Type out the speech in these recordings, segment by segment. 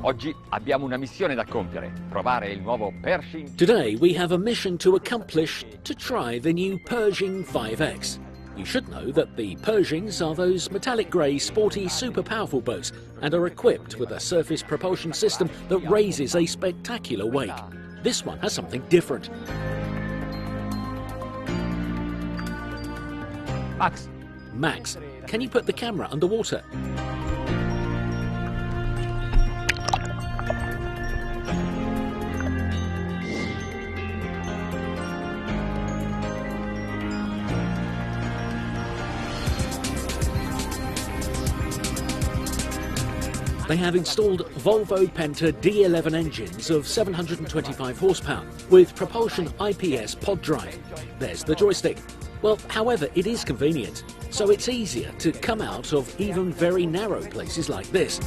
Oggi abbiamo una missione da compiere, provare il nuovo Pershing. Today we have a mission to accomplish, to try the new Pershing 5X. You should know that the Pershings are those metallic grey, sporty, super powerful boats and are equipped with a surface propulsion system that raises a spectacular wake. This one has something different. Max, can you put the camera underwater? They have installed Volvo Penta D11 engines of 725 horsepower with propulsion IPS pod drive. There's the joystick. Well, however, it is convenient, so it's easier to come out of even very narrow places like this.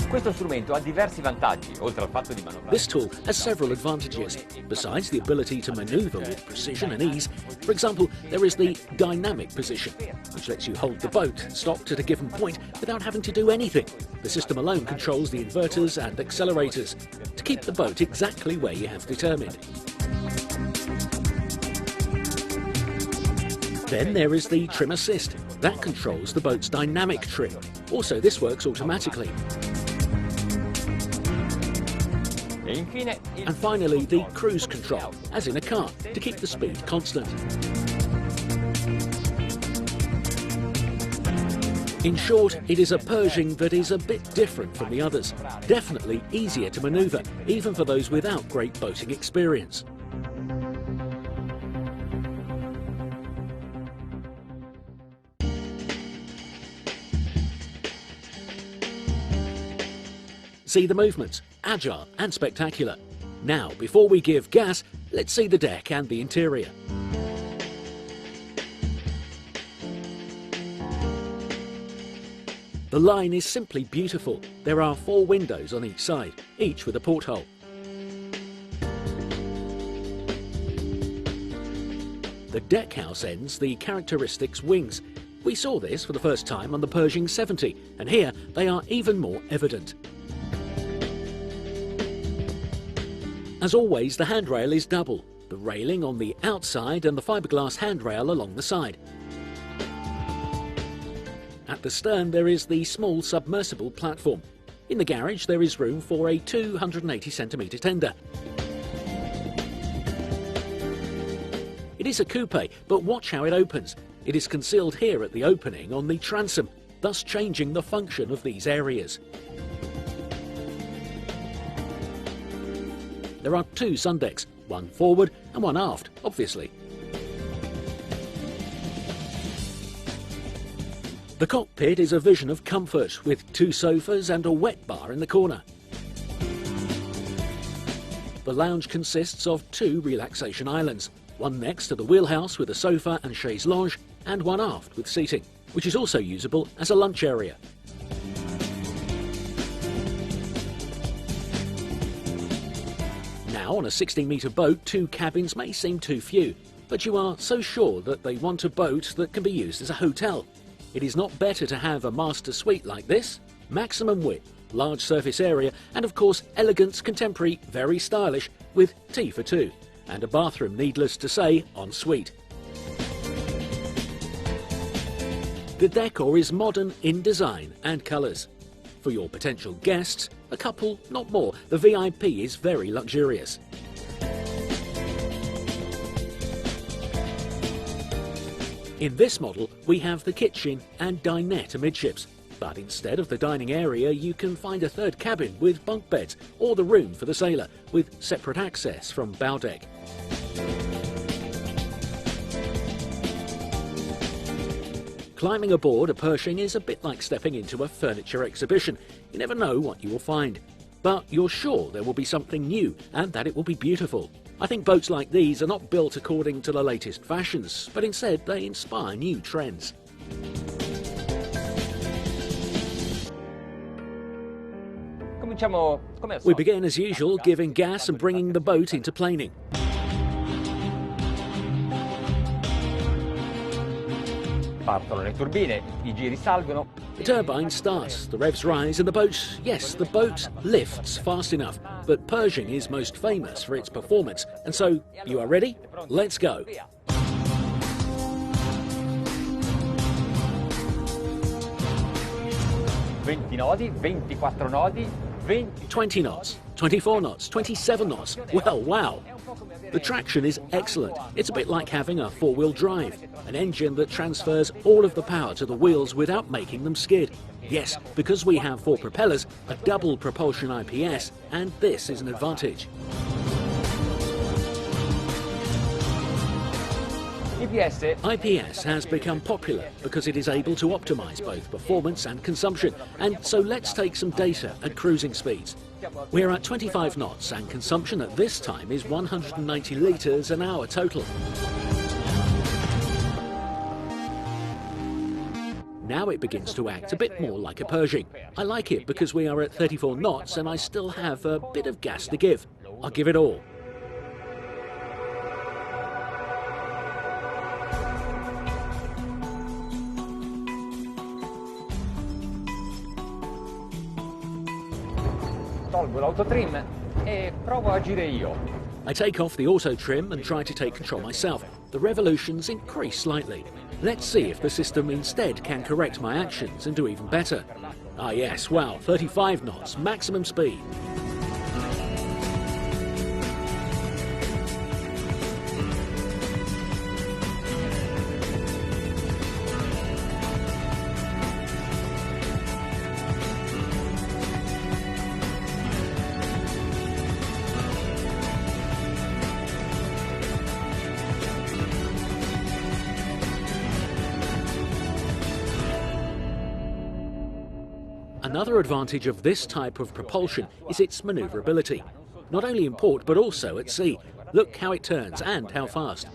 Questo strumento ha diversi vantaggi, oltre al fatto di manovrare. This tool has several advantages. Besides the ability to maneuver with precision and ease, for example, there is the dynamic position, which lets you hold the boat stopped at a given point without having to do anything. The system alone controls the inverters and accelerators to keep the boat exactly where you have determined. Then there is the trim assist. That controls the boat's dynamic trim. Also, this works automatically. And finally, the cruise control, as in a car, to keep the speed constant. In short, it is a Pershing that is a bit different from the others. Definitely easier to manoeuvre, even for those without great boating experience. See the movements, agile and spectacular. Now, before we give gas, let's see the deck and the interior. The line is simply beautiful. There are 4 windows on each side, each with a porthole. The deck house ends the characteristics wings. We saw this for the first time on the Pershing 70, and here they are even more evident. As always, the handrail is double, the railing on the outside and the fiberglass handrail along the side. At the stern there is the small submersible platform. In the garage there is room for a 280cm tender. It is a coupe, but watch how it opens. It is concealed here at the opening on the transom, thus changing the function of these areas. There are 2 sun decks, one forward and one aft, obviously. The cockpit is a vision of comfort, with 2 sofas and a wet bar in the corner. The lounge consists of 2 relaxation islands, one next to the wheelhouse with a sofa and chaise lounge, and one aft with seating, which is also usable as a lunch area. Now, on a 16-metre boat, 2 cabins may seem too few, but you are so sure that they want a boat that can be used as a hotel. It is not better to have a master suite like this? Maximum width, large surface area, and of course elegant, contemporary, very stylish, with tea for 2, and a bathroom, needless to say, en suite. The decor is modern in design and colours. For your potential guests, a couple, not more. The VIP is very luxurious. In this model, we have the kitchen and dinette amidships, but instead of the dining area, you can find a 3rd cabin with bunk beds, or the room for the sailor, with separate access from bow deck. Climbing aboard a Pershing is a bit like stepping into a furniture exhibition. You never know what you will find. But you're sure there will be something new and that it will be beautiful. I think boats like these are not built according to the latest fashions, but instead they inspire new trends. We begin as usual, giving gas and bringing the boat into planing. Partono le turbine, I giri salgono The turbine starts, the revs rise, and the boat, yes, the boat lifts fast enough. But Pershing is most famous for its performance. And so, you are ready? Let's go. 20 nodi, 24 nodi, 20 knots, 24 knots, 27 knots. Well, wow. The traction is excellent. It's a bit like having a four-wheel drive, an engine that transfers all of the power to the wheels without making them skid. Yes, because we have 4 propellers, a double propulsion IPS, and this is an advantage. IPS has become popular because it is able to optimize both performance and consumption. And so let's take some data at cruising speeds. We're at 25 knots and consumption at this time is 190 litres an hour total. Now it begins to act a bit more like a Pershing. I like it because we are at 34 knots and I still have a bit of gas to give. I'll give it all. Tolgo l'autotrim e provo a agire io. I take off the auto trim and try to take control myself. The revolutions increase slightly. Let's see if the system instead can correct my actions and do even better. Ah yes, wow, 35 knots, maximum speed. Another advantage of this type of propulsion is its manoeuvrability, not only in port but also at sea. Look how it turns and how fast.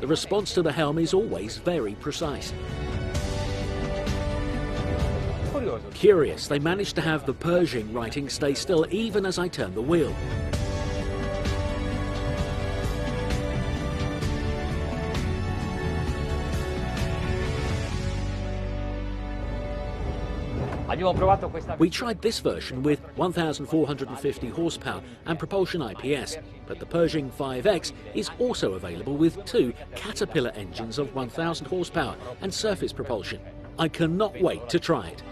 The response to the helm is always very precise. Curious, they managed to have the Pershing writing stay still even as I turn the wheel. We tried this version with 1,450 horsepower and propulsion IPS, but the Pershing 5X is also available with 2 Caterpillar engines of 1,000 horsepower and surface propulsion. I cannot wait to try it.